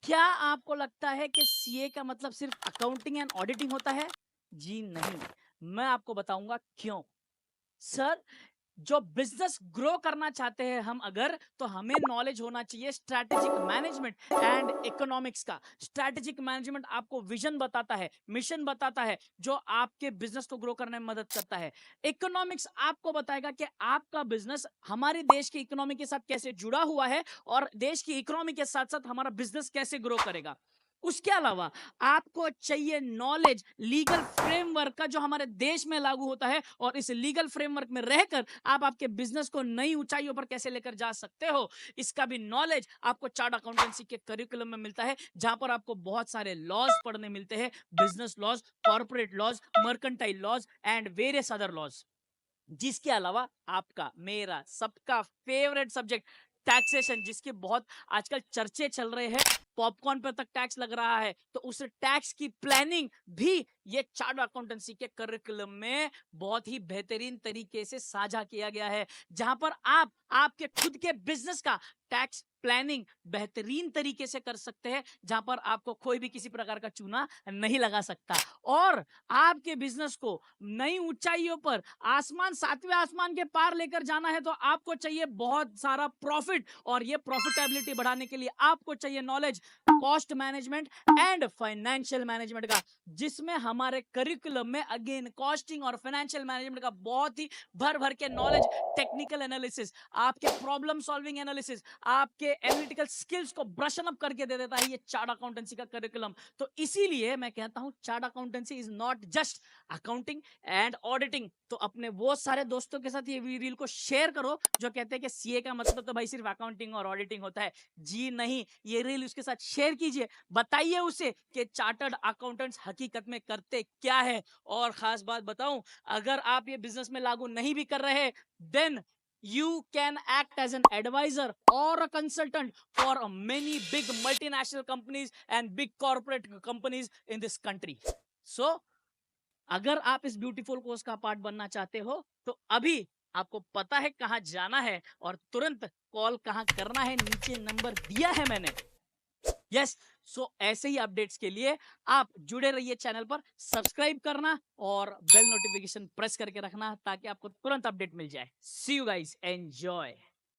क्या आपको लगता है कि सीए का मतलब सिर्फ अकाउंटिंग एंड ऑडिटिंग होता है? जी नहीं। मैं आपको बताऊंगा क्यों। सर, जो बिजनेस ग्रो करना चाहते हैं हम अगर, तो हमें नॉलेज होना चाहिए स्ट्रैटेजिक मैनेजमेंट एंड इकोनॉमिक्स का। स्ट्रैटेजिक मैनेजमेंट आपको विजन बताता है, मिशन बताता है, जो आपके बिजनेस को ग्रो करने में मदद करता है। इकोनॉमिक्स आपको बताएगा कि आपका बिजनेस हमारे देश की इकोनॉमी के साथ कैसे जुड़ा हुआ है और देश की इकोनॉमी के साथ साथ हमारा बिजनेस कैसे ग्रो करेगा। उसके अलावा आपको चाहिए नॉलेज लीगल फ्रेमवर्क का, जो हमारे देश में लागू होता है, और इस लीगल फ्रेमवर्क में रहकर आप आपके बिजनेस को नई ऊंचाइयों पर कैसे लेकर जा सकते हो। इसका भी नॉलेज आपको चार्ट अकाउंटेंसी के करिकुलम में मिलता है, जहां पर आपको बहुत सारे लॉज पढ़ने मिलते हैं, business laws, corporate laws, mercantile laws and various other laws. जिसके अलावा आपका, मेरा, सबका फेवरेट सब्जेक्ट टैक्सेशन, जिसके बहुत आजकल चर्चे चल रहे हैं। पॉपकॉर्न पर तक टैक्स लग रहा है, तो उस टैक्स की प्लानिंग भी ये चार्ट अकाउंटेंसी के करिकुलम में बहुत ही बेहतरीन तरीके से साझा किया गया है, जहां पर आप आपके खुद के बिजनेस का टैक्स प्लानिंग बेहतरीन तरीके से कर सकते हैं, जहां पर आपको कोई भी किसी प्रकार का चूना नहीं लगा सकता। और आपके बिजनेस को नई ऊंचाइयों पर, आसमान, सातवें आसमान के पार लेकर जाना है, तो आपको चाहिए बहुत सारा प्रॉफिट, और ये प्रॉफिटेबिलिटी बढ़ाने के लिए आपको चाहिए knowledge cost management and financial management का, जिसमें हमारे करिकुलम में अगेन कॉस्टिंग और फाइनेंशियल मैनेजमेंट का बहुत ही भर भर के नॉलेज, टेक्निकल एनालिसिस, आपके प्रॉब्लम सॉल्विंग एनालिसिस, आपके एनालिटिकल स्किल्स को ब्रशन अप करके दे देता है ये चार्ट अकाउंटेंसी का करिकुलम। तो इसीलिए मैं कहता हूं chart accountancy is not just accounting and auditing. तो अपने वो सारे दोस्तों के साथ ये रील को शेयर करो जो कहते हैं कि सीए का मतलब तो भाई सिर्फ अकाउंटिंग और ऑडिटिंग होता है। जी नहीं, ये रील उसके साथ शेयर कीजिए, बताइए उसे कि चार्टर्ड अकाउंटेंट्स हकीकत में करते क्या है। और खास बात बताऊं, अगर आप ये बिजनेस में लागू नहीं भी कर रहे, then you can act as an advisor or a consultant for many big multinational companies and big corporate companies in this country. So अगर आप इस ब्यूटीफुल कोर्स का पार्ट बनना चाहते हो, तो अभी आपको पता है कहां जाना है, और तुरंत कॉल कहां करना है, नीचे नंबर दिया है मैंने। यस। सो ऐसे ही अपडेट्स के लिए आप जुड़े रहिए चैनल पर, सब्सक्राइब करना और बेल नोटिफिकेशन प्रेस करके रखना, ताकि आपको तुरंत अपडेट मिल जाए। सी यू गाइस, एंजॉय।